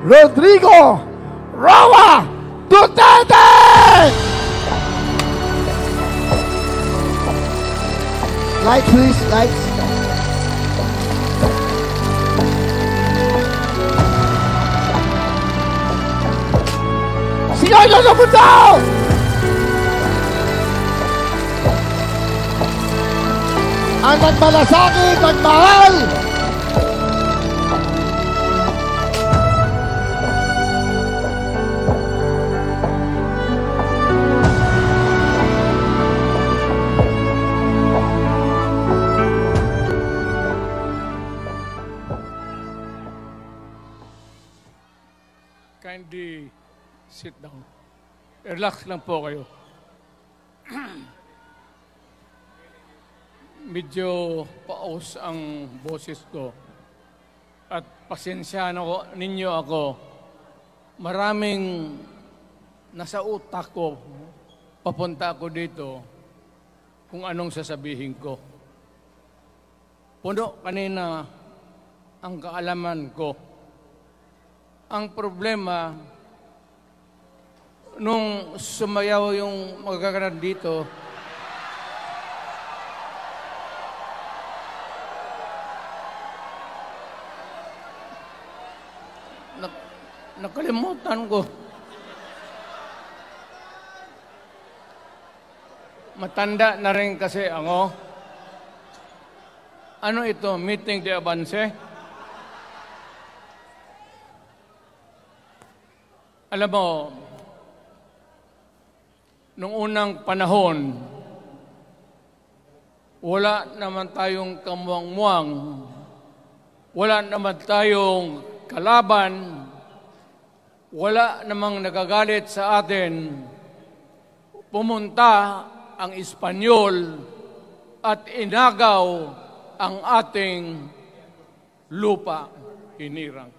Rodrigo Roa Duterte! Lights, please, lights. Sigaw nyo sa punta! Ang nagmalasakit, nagmahal! Kindly sit down. Relax lang po kayo. Medyo paus ang boses ko. At pasensyahan ninyo ako. Maraming nasa utak ko. Papunta ako dito kung anong sasabihin ko. Puno kanina ang kaalaman ko. Ang problema, nung sumayaw yung magkakaroon dito, nakalimutan ko. Matanda na rin kasi ako. Ano ito? Meeting de Avance? Alam mo, nung unang panahon, wala naman tayong kamuang-muang, wala naman tayong kalaban, wala namang nagagalit sa atin. Pumunta ang Espanyol at inagaw ang ating lupa, hinirang.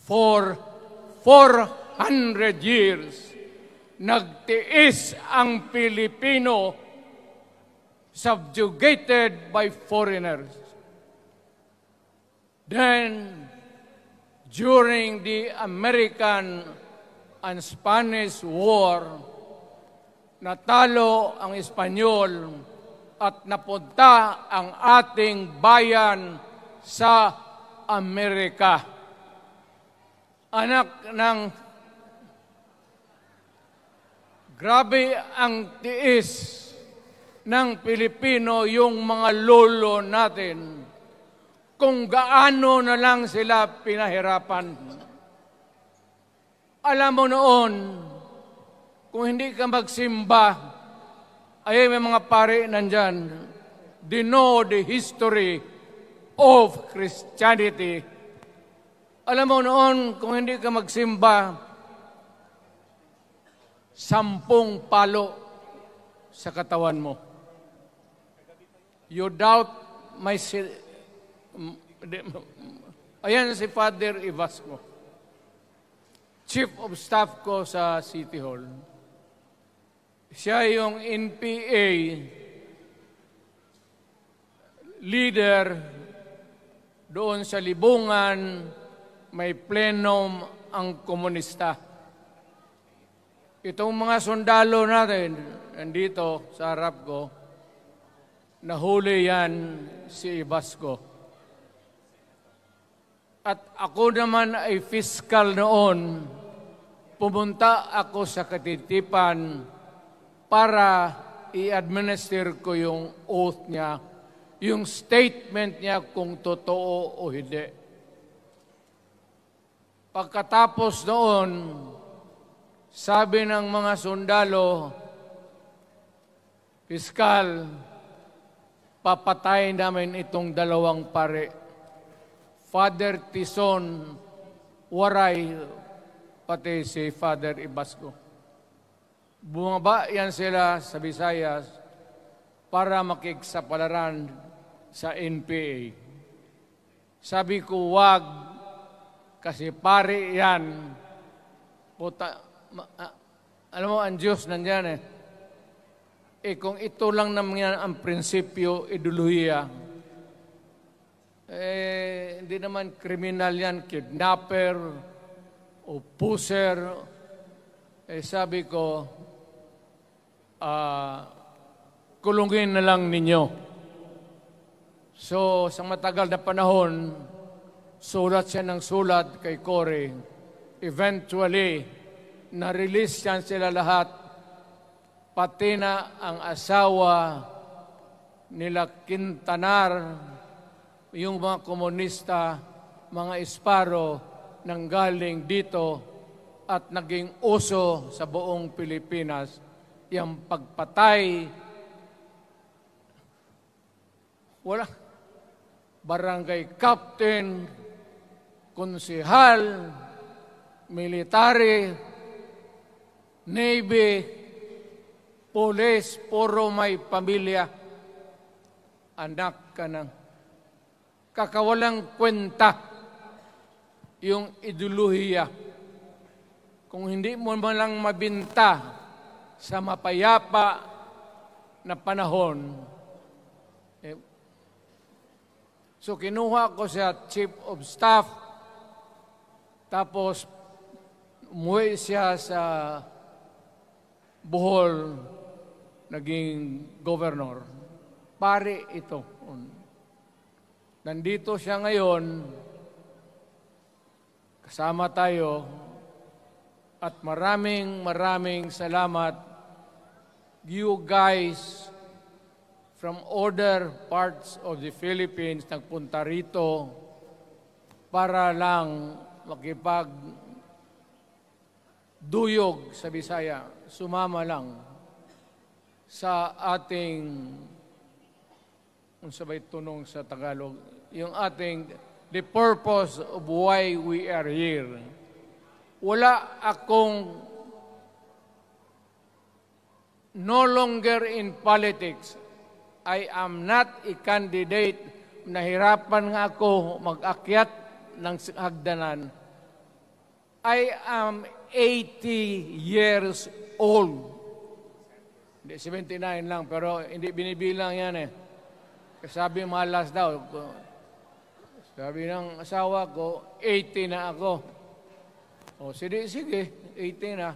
For 400 years, nagtiis ang Pilipino subjugated by foreigners. Then, during the American and Spanish War, natalo ang Espanyol at napunta ang ating bayan sa Amerika. Anak ng grabe ang tiis ng Pilipino, yung mga lolo natin, kung gaano na lang sila pinahirapan. Alam mo noon, kung hindi ka magsimba, ay may mga pare nandyan, they know the history of Christianity. Alam mo noon, kung hindi ka magsimba, 10 palo sa katawan mo. You doubt my... Ayan si Father Ibasco, Chief of Staff ko sa City Hall. Siya yung NPA leader doon sa Libungan, may plenum ang komunista. Itong mga sundalo natin, nandito sa harap ko, nahuli yan si Ibasco. At ako naman ay fiscal noon, pumunta ako sa Katitipan para i-administer ko yung oath niya, yung statement niya kung totoo o hindi. Pagkatapos noon, sabi ng mga sundalo, Piskal, papatayin namin itong 2 pare. Father Tison, Waray, pati si Father Ibasco. Bumaba yan sila sa Visayas para makiksapalaran sa NPA. Sabi ko, wag, kasi pare yan. Puta, alam mo, ang Diyos nandyan eh. Kung ito lang naman yan ang prinsipyo, ideolohiya, Hindi naman kriminal yan, kidnapper o pusher. Sabi ko, kulungin na lang ninyo. So, sa matagal na panahon, sulat siya ng sulat kay Cory. Eventually, na-release yan sila lahat, pati na ang asawa nila Quintanar, yung mga komunista, mga Esparo, nanggaling dito at naging uso sa buong Pilipinas, yung pagpatay. Wala. Barangay captain, konsehal, military, navy, police, puro may pamilya. Anak ka ng kakawalang kwenta yung ideolohiya. Kung hindi mo man lang mabinta sa mapayapa na panahon, so kinuha ko siya Chief of Staff, tapos umuwi siya sa Bohol, naging governor. Pare ito. Nandito siya ngayon, kasama tayo, at maraming salamat. You guys from other parts of the Philippines nagpunta rito para lang makipagduyog sa Bisaya. Sumama lang sa ating, kung sabay tunong sa Tagalog, yung ating, the purpose of why we are here. Wala akong, no longer in politics. I am not a candidate. Nahirapan nga ako mag-akyat ng hagdanan. I am 80 years old. Hindi, 79 lang, pero hindi binibilang yan eh. Sabi malas daw. Sabi ng asawa ko, 80 na ako. O, sige, 80 na.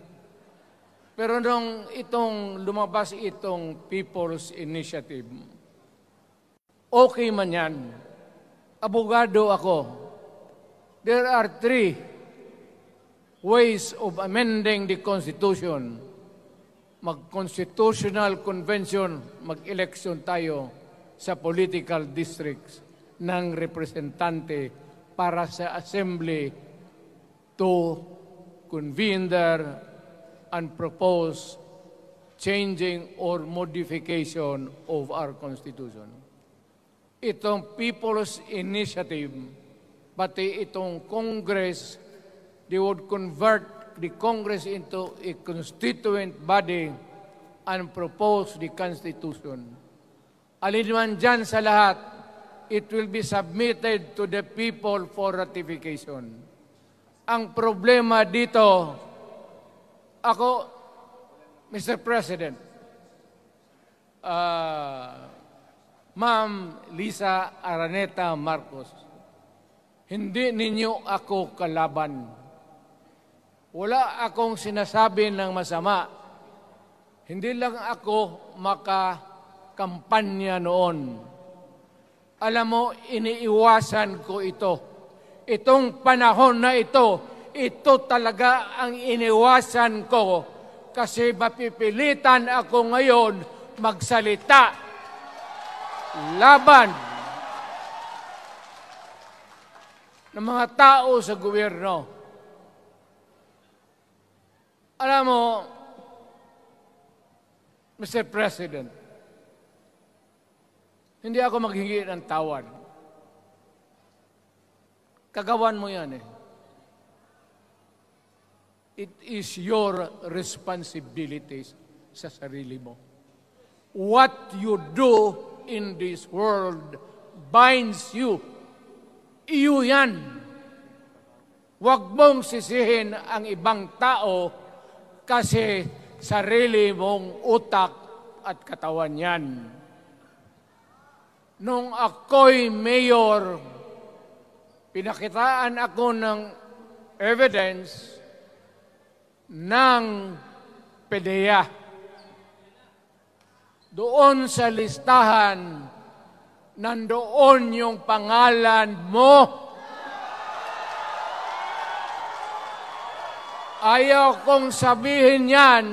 Pero nung lumabas itong People's Initiative, okay man yan. Abogado ako. There are 3 ways of amending the Constitution. Mag-constitutional convention, mag-election tayo sa political districts ng representante para sa assembly to convene there and propose changing or modification of our Constitution. Itong People's Initiative, pati itong Congress, they would convert the Congress into a constituent body and propose the Constitution. Alinman dyan sa lahat, it will be submitted to the people for ratification. Ang problema dito, ako, Mr. President, Ma'am Lisa Araneta Marcos, hindi ninyo ako kalaban. Wala akong sinasabi ng masama. Hindi lang ako makakampanya noon. Alam mo, iniiwasan ko ito. Itong panahon na ito talaga ang iniwasan ko kasi mapipilitan ako ngayon magsalita laban ng mga tao sa gobyerno. Alam mo, Mr. President, hindi ako maghingi ng tawad. Kagawan mo yan eh. It is your responsibilities sa sarili mo. What you do in this world binds you. Iyo yan. Huwag mong sisihin ang ibang tao kasi sarili mong utak at katawan yan. Nung ako'y mayor pinakitaan ako ng evidence ng PDEA. Doon sa listahan, nandoon yung pangalan mo. Ayaw kong sabihin yan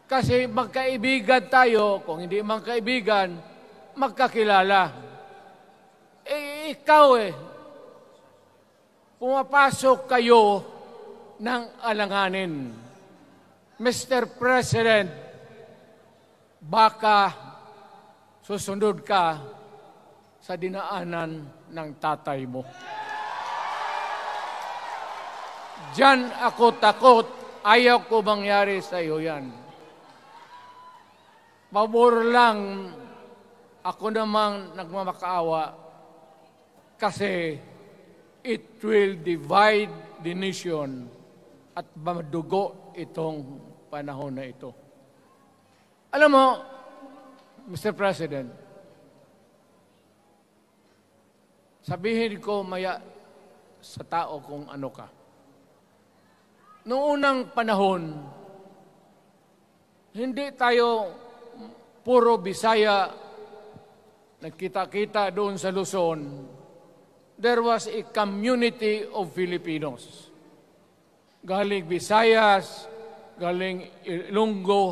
kasi magkaibigan tayo. Kung hindi magkaibigan, magkakilala. Ikaw pumapasok kayo ng alanganin. Mr. President, baka susunod ka sa dinaanan ng tatay mo. Diyan ako takot. Ayaw ko mangyari sa iyo yan. Pabor lang, ako namang nagmamakaawa kasi it will divide the nation at madugo itong panahon na ito. Alam mo, Mr. President, sabihin ko maya sa tao kung ano ka. Noong unang panahon, hindi tayo puro Bisaya, nagkita-kita doon sa Luzon. There was a community of Filipinos. Galing Visayas, galing Ilonggo,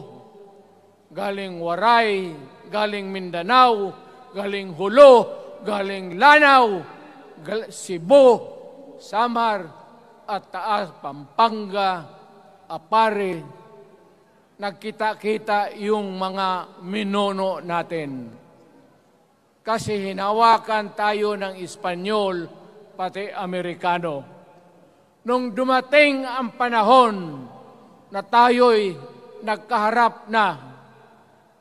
galing Waray, galing Mindanao, galing Hulo, galing Lanao, Cebu, Samar, at Taas, Pampanga, Apare. Nagkita-kita yung mga minono natin. Kasi hinawakan tayo ng Espanyol, pati Amerikano. Nung dumating ang panahon na tayo'y nagkaharap na,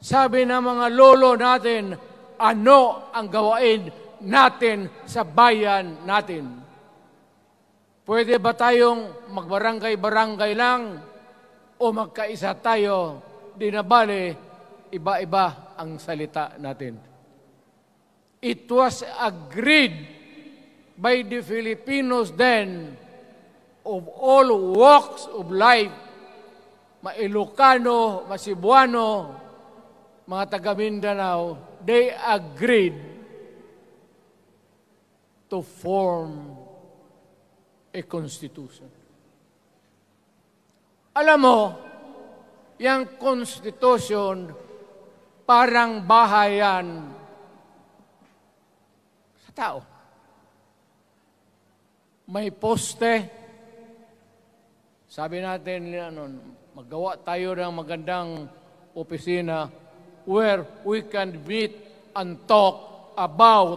sabi ng mga lolo natin, ano ang gawain natin sa bayan natin? Pwede ba tayong magbarangay-barangay lang o magkaisa tayo? Di na bale, iba-iba ang salita natin. It was agreed by the Filipinos then of all walks of life, Ma-Ilocano, Ma-Cebuano, mga taga Mindanao, they agreed to form a constitution. Alam mo, yung constitution parang bahayan sa tao. May poste. Sabi natin, magawa tayo ng magandang opisina where we can meet and talk about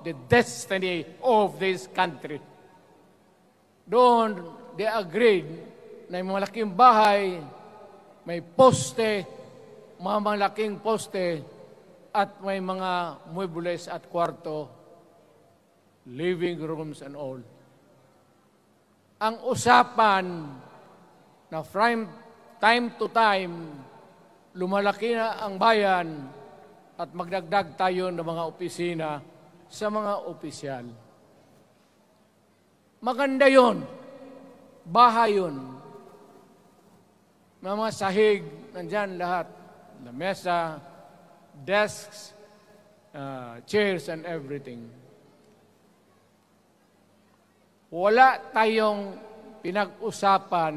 the destiny of this country. Doon, they agreed na may malaking bahay, may poste, mga malaking poste, at may mga muebles at kwarto, living rooms and all. Ang usapan na from time to time, lumalaki na ang bayan at magdagdag tayo ng mga opisina sa mga opisyal. Maganda yun. Bahay yun. Mga sahig, nandyan lahat. Lamesa, desks, chairs, and everything. Wala tayong pinag-usapan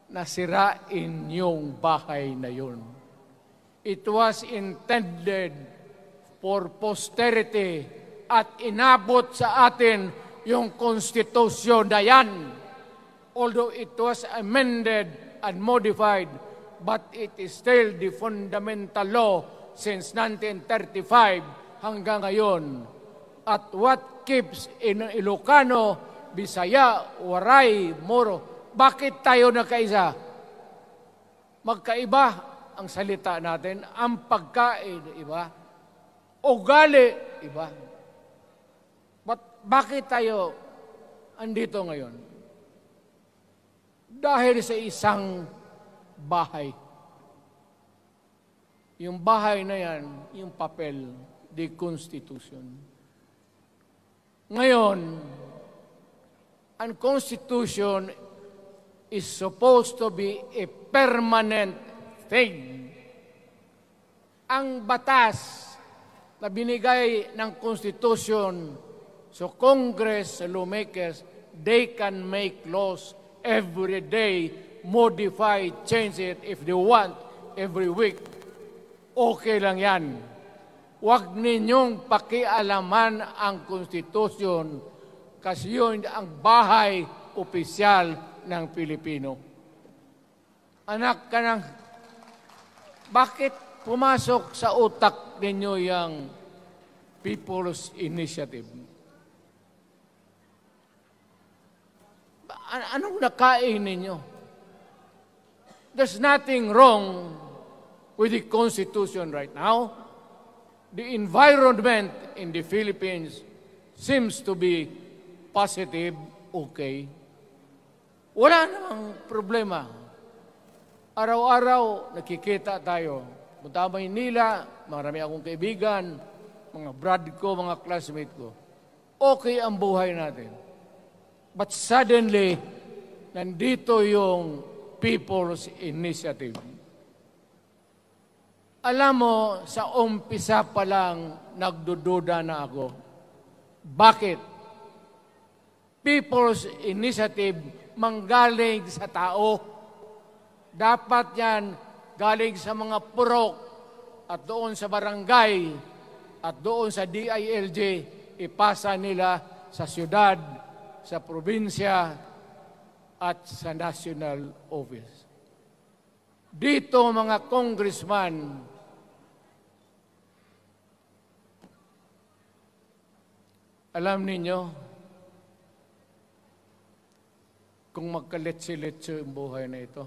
na sirain yung bahay na yun. It was intended for posterity at inabot sa atin yung konstitusyon na yan. Although it was amended and modified, but it is still the fundamental law since 1935 hanggang ngayon. At what keeps in Ilocano, Bisaya, Waray, Moro, bakit tayo nagkaisa? Magkaiba ang salita natin, ang pagkain, iba. Ugali, iba. Bakit tayo andito ngayon? Dahil sa isang bahay. Yung bahay na yan, yung papel, the Constitution. Ngayon, ang Constitution is supposed to be a permanent thing. Ang batas na binigay ng Constitution sa Congress, sa lawmakers, they can make laws every day, modify, change it if they want, every week. Okay lang yan. Huwag ninyong pakialaman ang Constitution kasi yun ang bahay opisyal ng Pilipino. Anak ka ng, bakit pumasok sa utak ninyo yung People's Initiative? Anong nakain ninyo? There's nothing wrong with the Constitution right now. The environment in the Philippines seems to be positive, okay. Wala namang problema. Araw-araw, nakikita tayo. Punta Maynila, marami akong kaibigan, mga brad ko, mga classmate ko. Okay ang buhay natin. But suddenly, nandito yung People's Initiative. Alam mo, sa umpisa pa lang, nagdududa na ako. Bakit? People's Initiative manggaling sa tao. Dapat yan galing sa mga purok at doon sa barangay at doon sa DILG, ipasa nila sa syudad, sa probinsya at sa national office. Dito mga congressman, alam ninyo, kung magkaletse-letse ang buhay na ito,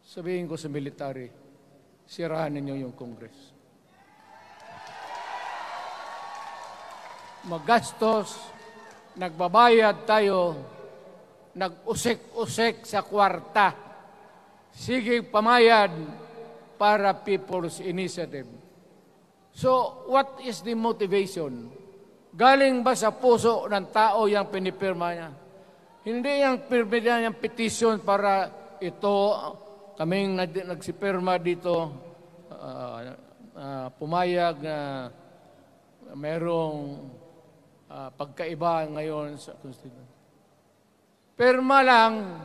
sabihin ko sa military, sirahan ninyo yung Congress. Magastos, nagbabayad tayo, nag-usik-usik sa kwarta. Sige pamayad para People's Initiative. So, what is the motivation? Galing ba sa puso ng tao yung pinipirma niya? Hindi yung pirma niya yung petition para ito, kaming nagsipirma dito, pumayag na merong pagkaiba ngayon sa Constitution. Pirma lang,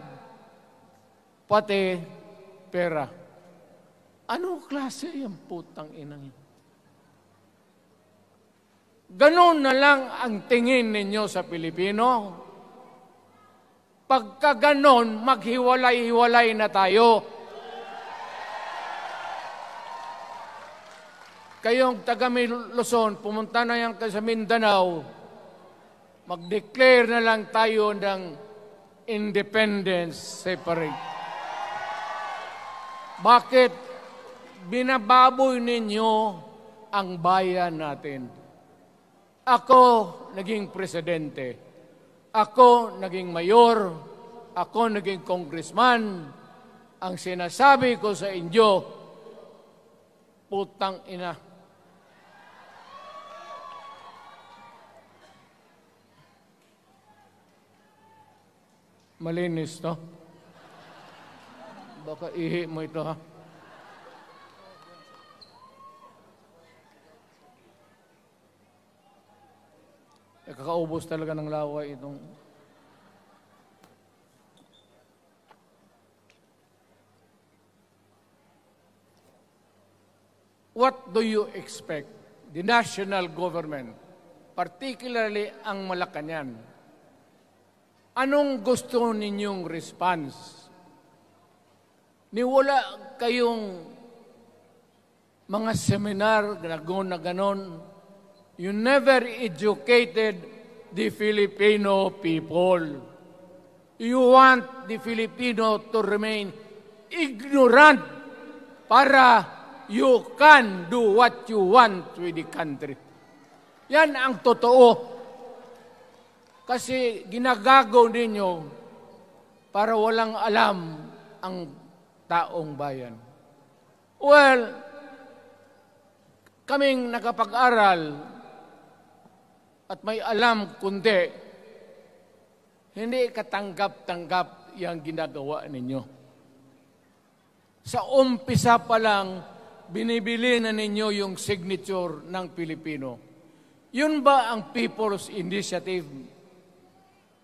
pati pera. Anong klase yung putang inang yun? Ganon na lang ang tingin ninyo sa Pilipino. Pagka ganon, maghiwalay-hiwalay na tayo. Kayong taga Luzon, pumunta na yan sa Mindanao, mag-declare na lang tayo ng independence separate. Bakit? Binababoy ninyo ang bayan natin. Ako naging presidente. Ako naging mayor. Ako naging congressman. Ang sinasabi ko sa inyo, putang ina. Malinis to. Baka ihi mo ito, ha? Kakaubos talaga ng laway itong... What do you expect? The national government, particularly ang Malacanang, anong gusto ninyong response? Niwala kayong mga seminar na ganon. You never educated the Filipino people. You want the Filipino to remain ignorant para you can do what you want with the country. Yan ang totoo. Kasi ginagago ninyo para walang alam ang taong bayan. Well, kaming nakapag-aral, at may alam kundi hindi katanggap-tanggap yung ginagawa ninyo. Sa umpisa pa lang, binibili na ninyo yung signature ng Pilipino. Yun ba ang People's Initiative?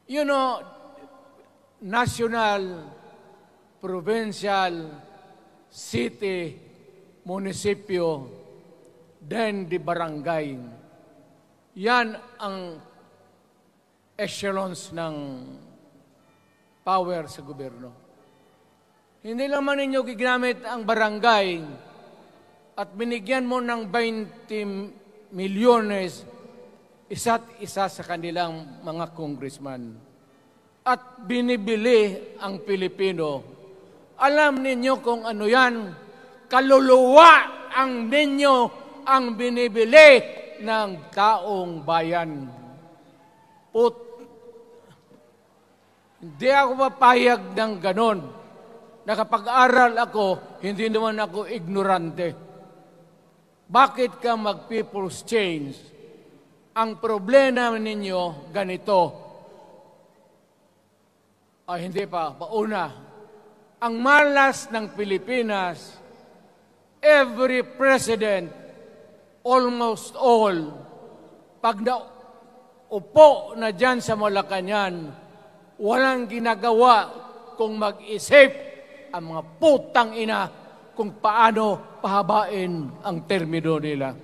You know, national, provincial, city, munisipyo, then di barangay. Yan ang echelons ng power sa gobyerno. Hindi naman ninyo gigamit ang barangay at binigyan mo ng 20 milyones isa't isa sa kanilang mga congressman. At binibili ang Pilipino. Alam ninyo kung ano yan? Kaluluwa ang ninyo ang binibili ng taong bayan. Hindi ako mapayag ng ganon. Nakapag-aral ako, hindi naman ako ignorante. Bakit ka mag-people's change? Ang problema ninyo, ganito. Hindi pa, pauna. Ang malas ng Pilipinas, every president, almost all, pag naupo na dyan sa Malacanang, walang ginagawa kung mag-isip ang mga putang ina kung paano pahabain ang termino nila.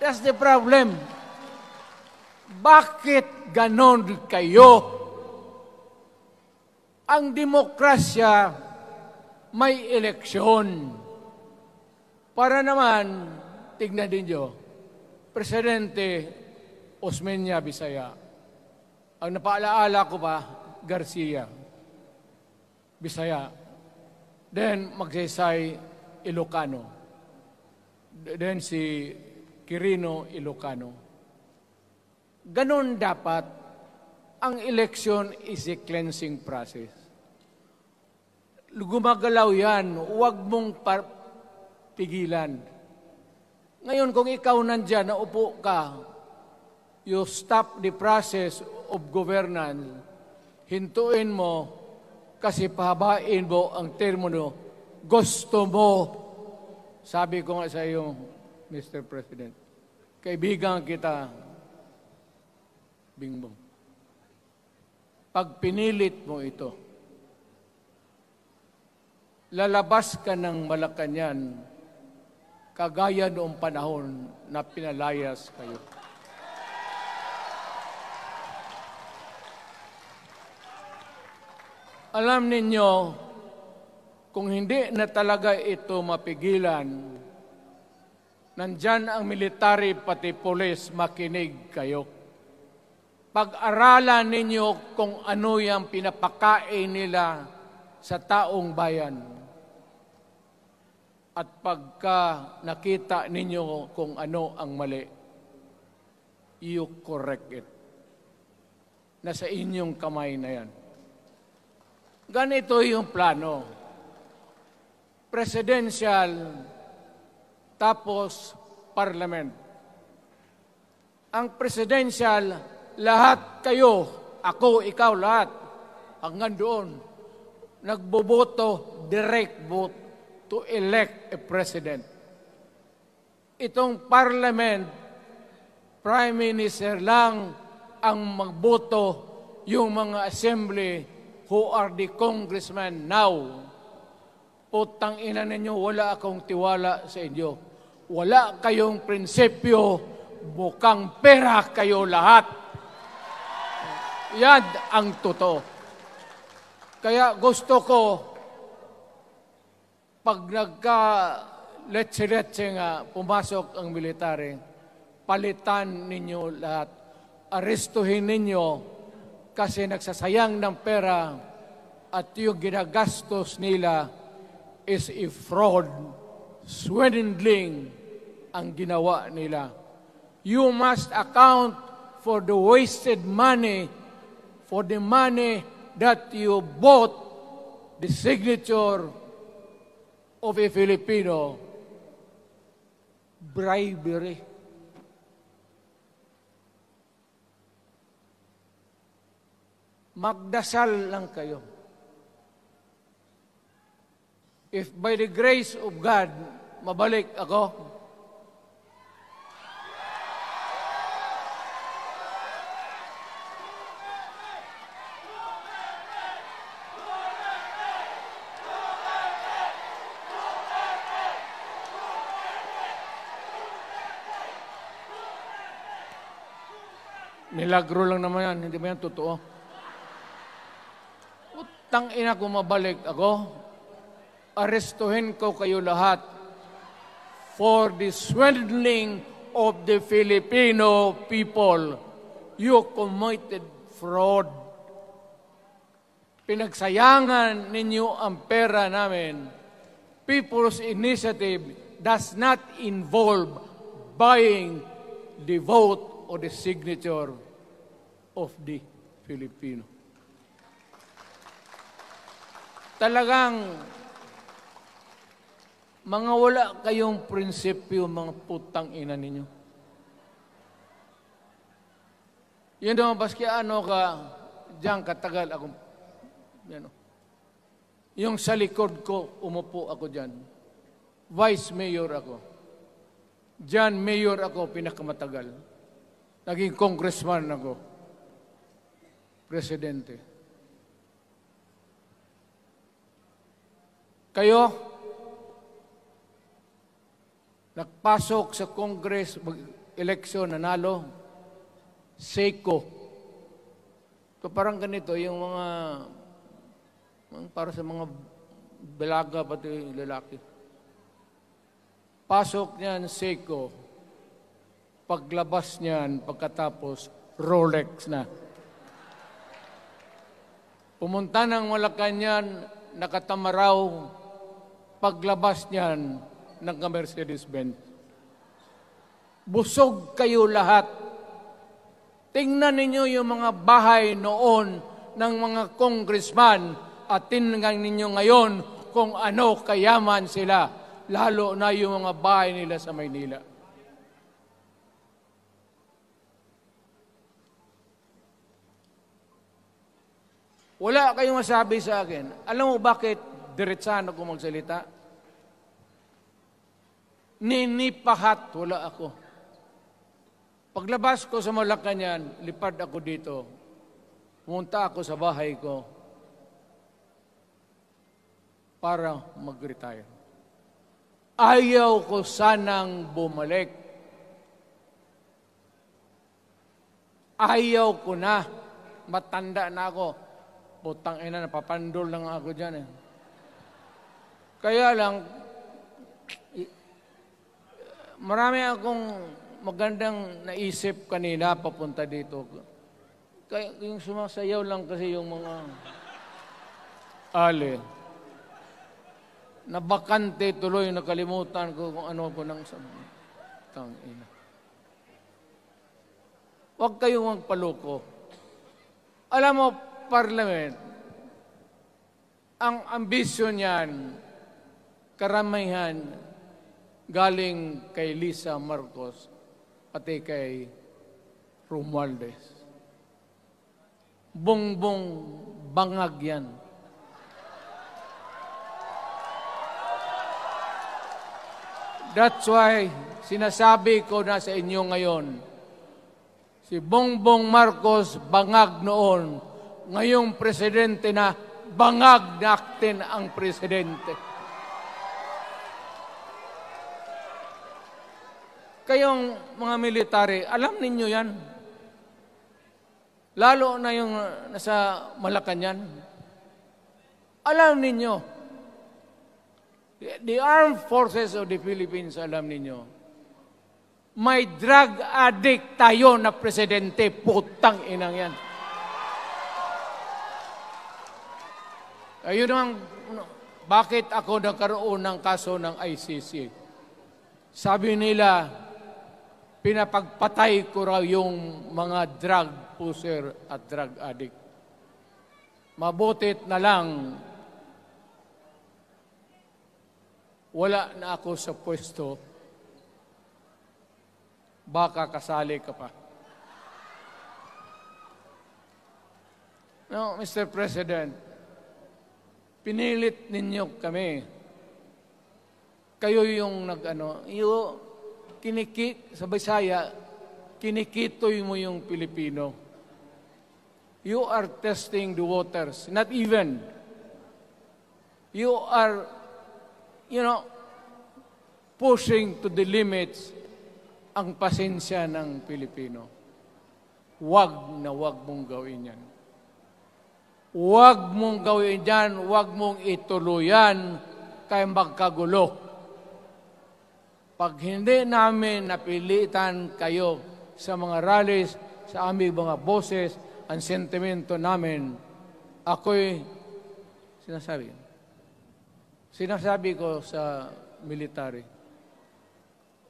That's the problem. Bakit ganon kayo? Ang demokrasya may eleksyon. Para naman, tignan ninyo, Presidente Osmeña Bisaya. Ang napaalaala ko pa, Garcia Bisaya. Then Magsaysay Ilocano. Then si Quirino Ilocano. Ganon dapat. Ang election is a cleansing process. Gumagalaw yan. Huwag mong pigilan. Ngayon, kung ikaw nandyan, naupo ka, you stop the process of governance, hintuin mo, kasi pahabain mo ang termino, gusto mo. Sabi ko nga sa iyo, Mr. President, kaibigan kita, Bingbong. Pag pinilit mo ito, lalabas ka ng Malacanang, kagaya noong panahon na pinalayas kayo. Alam ninyo, kung hindi na talaga ito mapigilan, nandyan ang military pati pulis, makinig kayo. Pag-aralan ninyo kung ano yung pinapakain nila sa taong bayan. At pagka nakita ninyo kung ano ang mali, you correct it. Nasa inyong kamay na yan. Ganito yung plano. Presidential, tapos parliament. Ang presidential, lahat kayo, ako, ikaw, lahat, hanggang doon, nagboboto, direct vote to elect a president. Itong parliament, prime minister lang ang magboto, yung mga assembly who are the congressmen now. Putang ina ninyo, wala akong tiwala sa inyo. Wala kayong prinsipyo, bukang pera kayo lahat. Yan ang totoo. Kaya gusto ko, pag nagka-letse-letse nga, pumasok ang military, palitan ninyo lahat. Arestuhin ninyo kasi nagsasayang ng pera at yung ginagastos nila is a fraud, swindling ang ginawa nila. You must account for the wasted money, for the money that you bought the signature of a Filipino. Bribery. magdasal lang kayo. If by the grace of God, mabalik ako, milagro lang naman yan, hindi ba yan totoo? Utang ina ko mabalik ako, arestuhin ko kayo lahat for the swindling of the Filipino people. You committed fraud. Pinagsayangan ninyo ang pera namin. People's Initiative does not involve buying the vote o the signature of the Filipino. Talagang mga wala kayong prinsipyo, mga putang ina ninyo. Yun naman, baski ano ka, diyan katagal ako, yan, yung sa likod ko, umupo ako diyan. Vice Mayor ako. Diyan, Mayor ako, pinakamatagal. Naging congressman ako. Presidente. Kayo, nagpasok sa Congress, eleksyon, nanalo, SECO. So parang ganito, yung mga, para sa mga balaga, pati lalaki. Pasok niyan, SECO. Paglabas niyan, pagkatapos, Rolex na. Pumunta ng Malacanang, nakatamaraw, paglabas niyan, nagka-Mercedes-Benz. Busog kayo lahat. Tingnan ninyo yung mga bahay noon ng mga congressman at tingnan ninyo ngayon kung ano kayaman sila, lalo na yung mga bahay nila sa Maynila. Wala kayong masabi sa akin. Alam mo bakit diretsahan ako magsalita? Ninipahat, wala ako. Paglabas ko sa Malacanang, lipad ako dito. Pumunta ako sa bahay ko para mag-retire. Ayaw ko sanang bumalik. Ayaw ko na. Matanda na ako. Putang ina, napapandol lang ako dyan eh. Kaya lang, marami akong magandang naisip kanina papunta dito. Kaya yung sumasayaw lang kasi yung mga ali. Nabakante tuloy, nakalimutan ko kung ano ko nang tang ina. Huwag kayong magpaloko. Alam mo, Parliament, ang ambisyon niyan, karamihan, galing kay Lisa Marcos, pati kay Romualdez. Bongbong bangag yan. That's why, sinasabi ko na sa inyo ngayon, si Bongbong Marcos bangag noon, ngayong presidente na, bangag natin ang presidente. Kayong mga military, alam ninyo yan. Lalo na yung nasa Malacanang. Alam ninyo. The Armed Forces of the Philippines, alam ninyo. May drug addict tayo na presidente, putang inang yan. Ayun ang, bakit ako nagkaroon ng kaso ng ICC? Sabi nila, pinapagpatay ko raw yung mga drug pusher at drug addict. Mabutit na lang, wala na ako sa pwesto, baka kasali ka pa. No, Mr. President, pinilit ninyo kami. Kayo yung sa Bisaya, kinikitoy mo yung Pilipino. You are testing the waters. Not even. You are, pushing to the limits ang pasensya ng Pilipino. Wag na wag mong gawin yan. Wag mong gawin yan, wag mong ituluyan kaya magkagulo. Pag hindi namin napilitan kayo sa mga rallies, sa aming mga boses, ang sentimento namin, ako'y sinasabi ko sa military,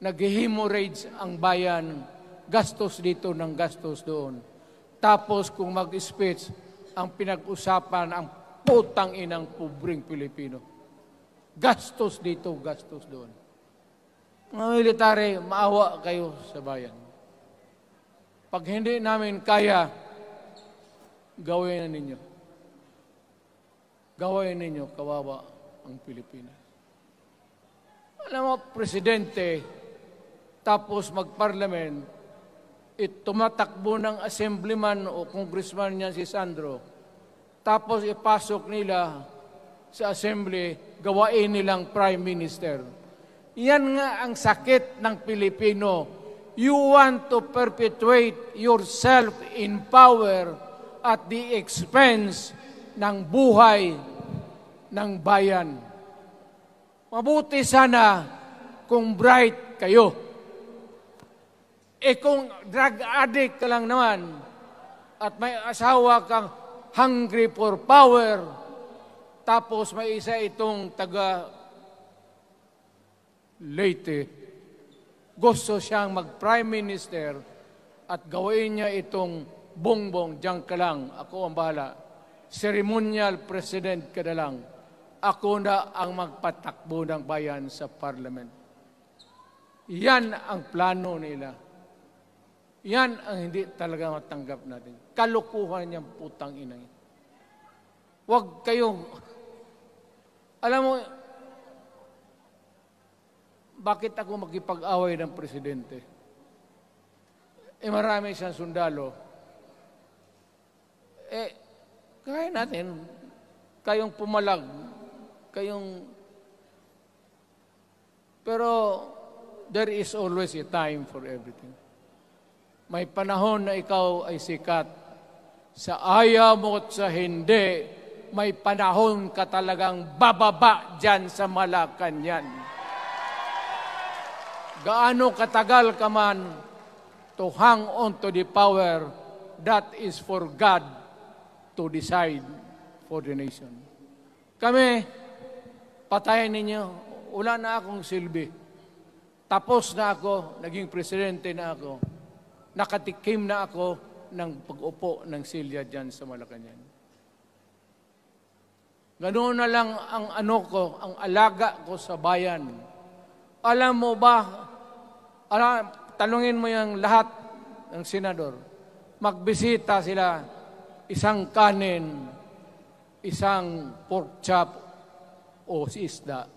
nag-hemorrhage ang bayan, gastos dito ng gastos doon. Tapos kung mag-speech, ang pinag-usapan ang putang inang pobreng Pilipino. Gastos dito, gastos doon. Mga military, maawa kayo sa bayan. Pag hindi namin kaya, gawin na ninyo. Gawin ninyo, kawawa ang Pilipinas. Alam mo, Presidente, tapos mag-parliament, tumatakbo ng assemblyman o congressman niya si Sandro, tapos ipasok nila sa assembly, gawain nilang prime minister. Yan nga ang sakit ng Pilipino. You want to perpetuate yourself in power at the expense ng buhay ng bayan. Mabuti sana kung bright kayo. Kung drug addict ka lang naman at may asawa kang hungry for power, tapos may isa itong taga Leyte, gusto siyang mag-prime minister at gawin niya itong bongbong, diyan ka lang, ako ang bahala. Ceremonial president ka na lang. Ako na ang magpatakbo ng bayan sa parliament. Yan ang plano nila. Yan ang hindi talaga matanggap natin. Kalukuhan niyang putang inang. Huwag kayong, alam mo, bakit ako makipag-away ng presidente? Marami siyang sundalo. Kaya natin, kayong pumalag, pero there is always a time for everything. May panahon na ikaw ay sikat. Sa ayaw mo at sa hindi, may panahon ka talagang bababa dyan sa Malacanang. Gaano katagal ka man to hang on to the power, that is for God to decide for the nation. Kami, patayin ninyo, wala na akong silbi. Tapos na ako, naging presidente na ako. Nakatikim na ako ng pag-upo ng silya dyan sa Malacanang. Ganoon na lang ang ang alaga ko sa bayan. Alam mo ba, tanungin mo yung lahat ng senador, magbisita sila, isang kanin, isang pork chop o isda,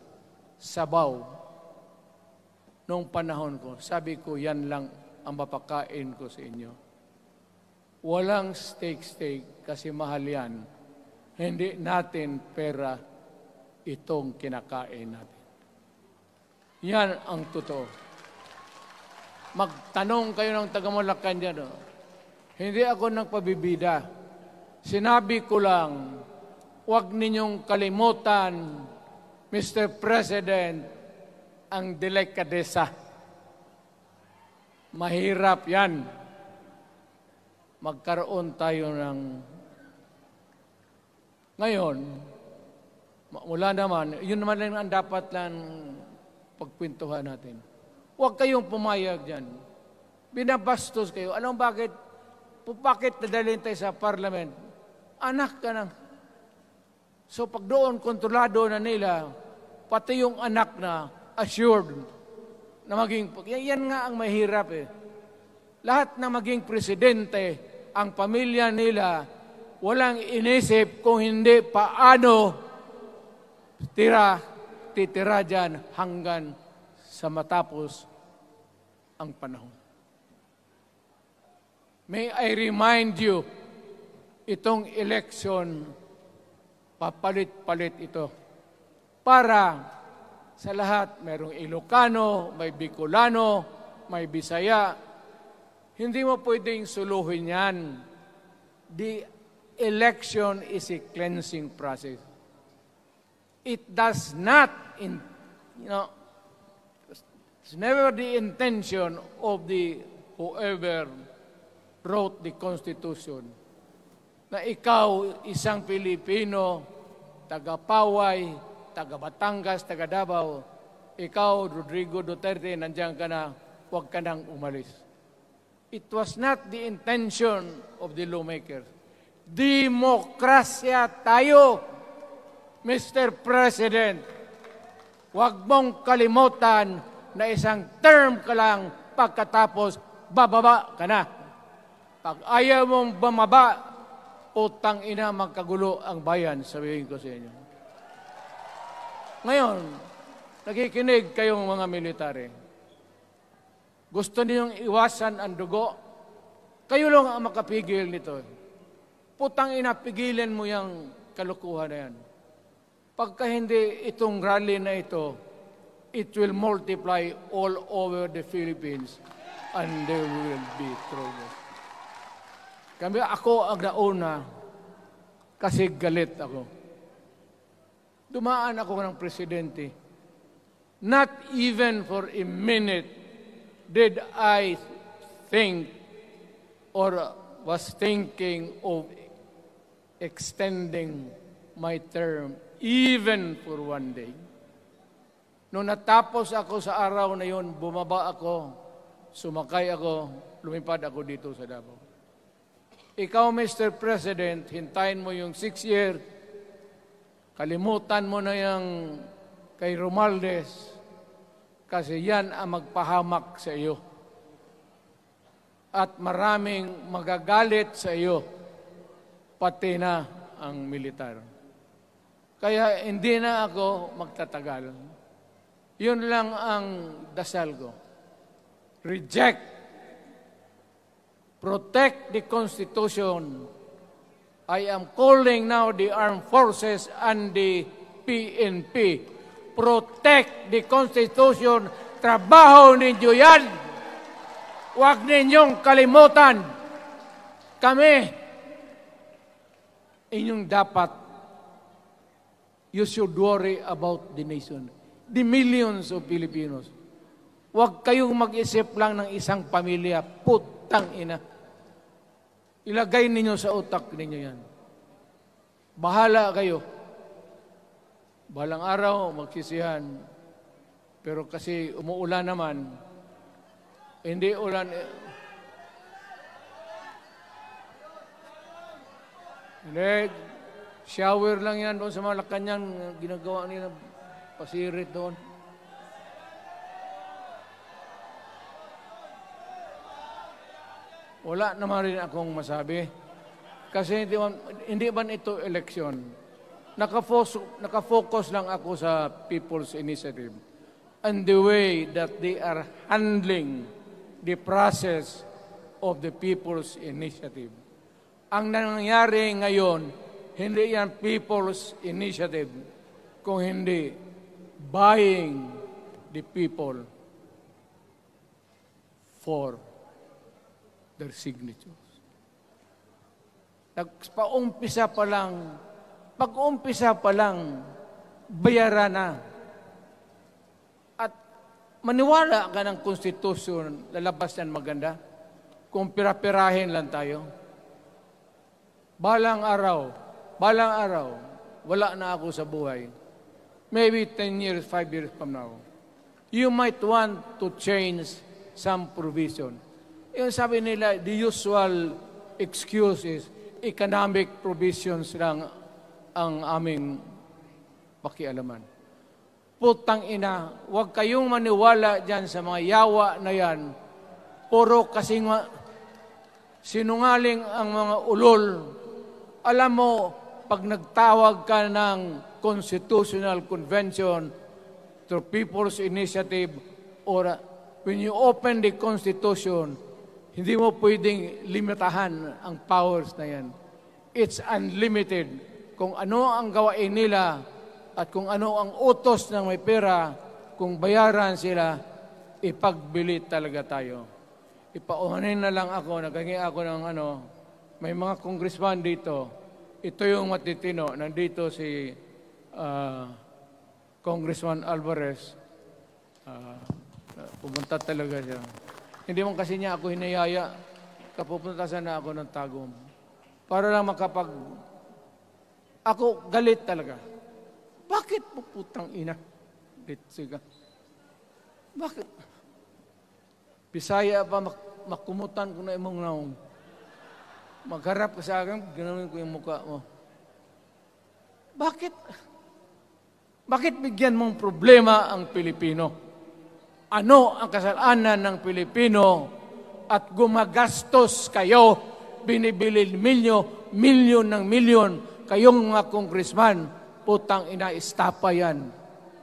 sabaw. Noong panahon ko, sabi ko, yan lang ang mapakain ko sa inyo. Walang steak kasi mahal yan. Hindi natin pera itong kinakain natin. Yan ang totoo. Magtanong kayo ng taga-Malacan dyan. Hindi ako nagpabibida. Sinabi ko lang, huwag ninyong kalimutan, Mr. President, ang delikadesa. Mahirap yan. Magkaroon tayo ng... Ngayon, wala naman, yun naman lang ang dapat lang pagkwentuhan natin. Huwag kayong pumayag dyan. Binabastos kayo. Alam bakit? Bakit nadalhin tayo sa parliament? Anak ka na. So pag doon, kontrolado na nila, pati yung anak na assured na maging... Yan nga ang mahirap eh. Lahat na maging presidente, ang pamilya nila, walang inisip kung hindi paano titira dyan hanggang sa matapos ang panahon. May I remind you, itong election, papalit-palit ito. Para sa lahat, mayroong Ilocano, may Bicolano, may Bisaya. Hindi mo pwedeng suluhin yan. The election is a cleansing process. It does not, it's never the intention of the whoever wrote the Constitution na ikaw, isang Pilipino, taga-Paway, taga-Batangas, taga-Davao, ikaw, Rodrigo Duterte, nandiyan ka na, huwag ka nang umalis. It was not the intention of the lawmakers. Demokrasya tayo, Mr. President. Huwag mong kalimutan na isang term ka lang pagkatapos bababa ka na. Pag ayaw mong bumaba, utang ina magkagulo ang bayan, sabihin ko sa inyo. Ngayon, nakikinig kayong mga military. Gusto ninyong iwasan ang dugo? Kayo lang ang makapigil nito. Putang ina, pigilan mo yung kalukuhan na yan. Pagka hindi itong rally na ito, it will multiply all over the Philippines and there will be trouble. Ako ang nauna kasi galit ako. Dumaan ako ng presidente. Not even for a minute did I think or was thinking of extending my term even for one day. Nung natapos ako sa araw na yon, bumaba ako, sumakay ako, lumipad ako dito sa Davao. Ikaw, Mr. President, hintayin mo yung 6 years, kalimutan mo na yung kay Romualdez, kasi yan ang magpahamak sa iyo. At maraming magagalit sa iyo, pati na ang militar. Kaya hindi na ako magtatagal. Yun lang ang dasal ko. Reject. Protect the Constitution. I am calling now the armed forces and the PNP. Protect the Constitution. Trabaho ninyo yan. Huwag ninyong kalimutan. Kami, inyong dapat, you should worry about the nation. The millions of Filipinos. Huwag kayong mag-isip lang ng isang pamilya. Putang ina. Ilagay ninyo sa utak ninyo yan. Bahala kayo. Balang araw, magsisihan. Pero kasi umuulan naman, hindi ulan. Hindi, shower lang yan doon sa Malacanang, ginagawa nila, pasirit doon. Wala naman rin akong masabi. Kasi hindi man ito eleksyon. Nakafocus lang ako sa People's Initiative and the way that they are handling the process of the People's Initiative. Ang nangyayari ngayon, hindi yan People's Initiative, kung hindi buying the people for their signatures. Pag-umpisa pa lang, bayaran na. At maniwala ka ng Constitution, lalabas yan maganda. Kung pira-pirahin lang tayo. Balang araw, wala na ako sa buhay. Maybe 10 years, 5 years from now. You might want to change some provision. Yung sabi nila, the usual excuse is economic provisions lang ang aming pakialaman. Putang ina, huwag kayong maniwala dyan sa mga yawa na yan. Puro kasing sinungaling ang mga ulol Alam mo, pag nagtawag ka ng Constitutional Convention through People's Initiative or when you open the Constitution, hindi mo pwedeng limitahan ang powers na yan. It's unlimited. Kung ano ang gawain nila at kung ano ang utos ng may pera, kung bayaran sila, ipagbili talaga tayo. Ipauhanin na lang ako, naghingi ako ng may mga congressman dito. Ito yung matitino. Nandito si Congressman Alvarez. Pumunta talaga siya. Hindi man kasi niya ako hinayaya. Kapupunta sana ako ng Tagum. Para lang ako galit talaga. Bakit po putang ina? Siga. Bakit? Bisaya pa makumutan ko na imong naong. Magharap ka sa akin, ganoon ko yung mukha mo. Bakit? Bakit bigyan mong problema ang Pilipino? Ano ang kasalanan ng Pilipino at gumagastos kayo, binibili milyon ng milyon, kayong mga congressman, putang ina, istapa yan.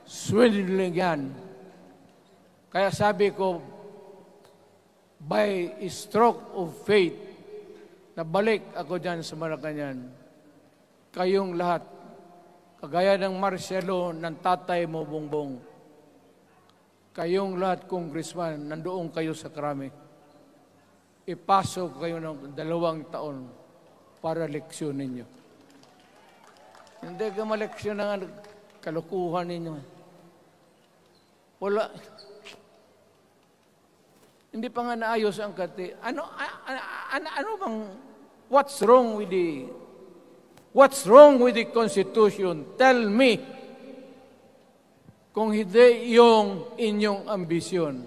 Swindling yan. Kaya sabi ko, by a stroke of faith, nabalik ako dyan sa Malacanang, kayong lahat, kagaya ng Marcelo, ng tatay mo, Bongbong, kayong lahat, congressman, nandoon kayo sa Krami. Ipasok kayo ng 2 taon para leksyon ninyo. Hindi ka maleksyon ng kalukuhan ninyo. Wala. Hindi pa nga naayos ang kati. Ano bang, what's wrong with the Constitution? Tell me. Kung hindi yung inyong ambisyon.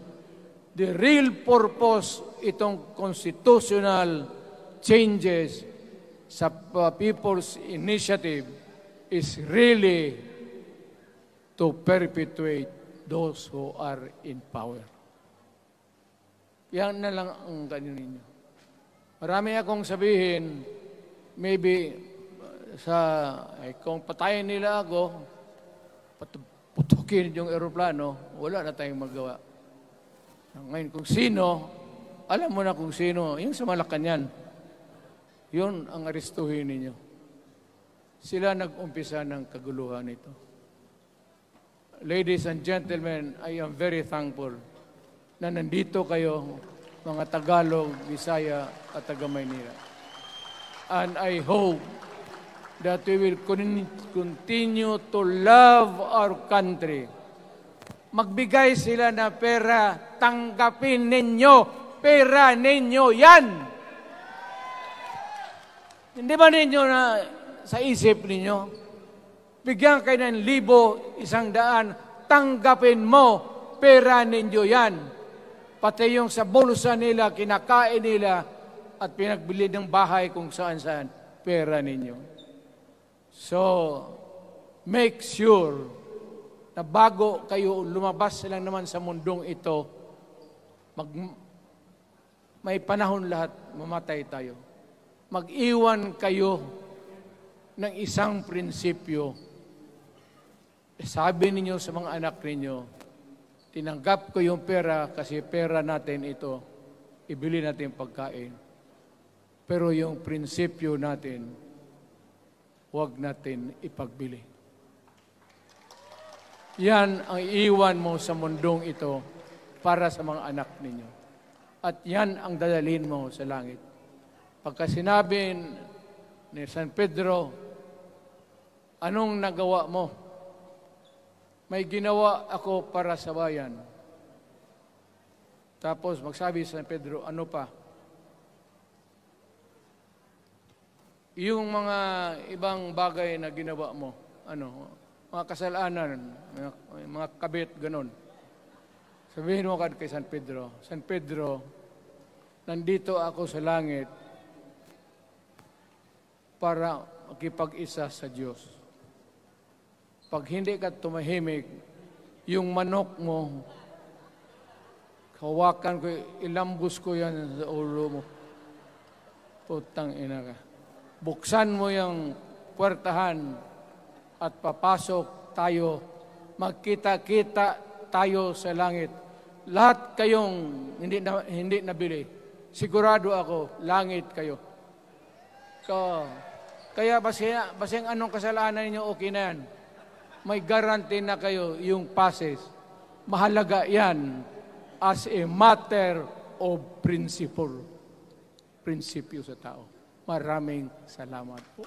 The real purpose itong constitutional changes sa People's Initiative is really to perpetuate those who are in power. Yan na lang ang ganyan ninyo. Marami akong sabihin, maybe kung patayin nila ako, putukin yung eroplano, wala na tayong magawa. Ngayon, kung sino, alam mo na kung sino, yung sa Malacanang, yun ang aristuhin ninyo. Sila nag-umpisa ng kaguluhan ito. Ladies and gentlemen, I am very thankful na nandito kayo, mga Tagalog, Bisaya, at taga-Maynila. And I hope that we will continue to love our country. Magbigay sila na pera, tanggapin ninyo, pera ninyo yan. Hindi ba ninyo na sa isip ninyo, bigyan kayo ng 1,000, 100, tanggapin mo, pera ninyo yan. Pati yung sa bulsa nila, kinakain nila, at pinagbili ng bahay kung saan-saan, pera ninyo. So, make sure na bago kayo lumabas lang naman sa mundong ito, may panahon lahat, mamatay tayo. Mag-iwan kayo ng isang prinsipyo. Sabi ninyo sa mga anak ninyo, tinanggap ko yung pera kasi pera natin ito, ibili natin pagkain. Pero yung prinsipyo natin, huwag natin ipagbili. Yan ang iiwan mo sa mundong ito para sa mga anak ninyo. At yan ang dadalhin mo sa langit. Pagka sinabi ni San Pedro, anong nagawa mo? May ginawa ako para sa bayan. Tapos magsabi si San Pedro, ano pa? Yung mga ibang bagay na ginawa mo, mga kasalanan, mga kabit, ganun. Sabihin mo kay San Pedro, nandito ako sa langit para makipag-isa sa Diyos. Pag hindi ka tumahimik, yung manok mo, hawakan ko, ilambos ko yan sa ulo mo. Putang ina ka. buksan mo yung puwertahan at papasok tayo, magkita-kita tayo sa langit. Lahat kayong hindi nabili, sigurado ako, langit kayo. So, kaya basing anong kasalanan niyo, okay na yan. May guarantee na kayo yung passes. Mahalaga yan as a matter of principle. Prinsipyo sa tao. Maraming salamat po.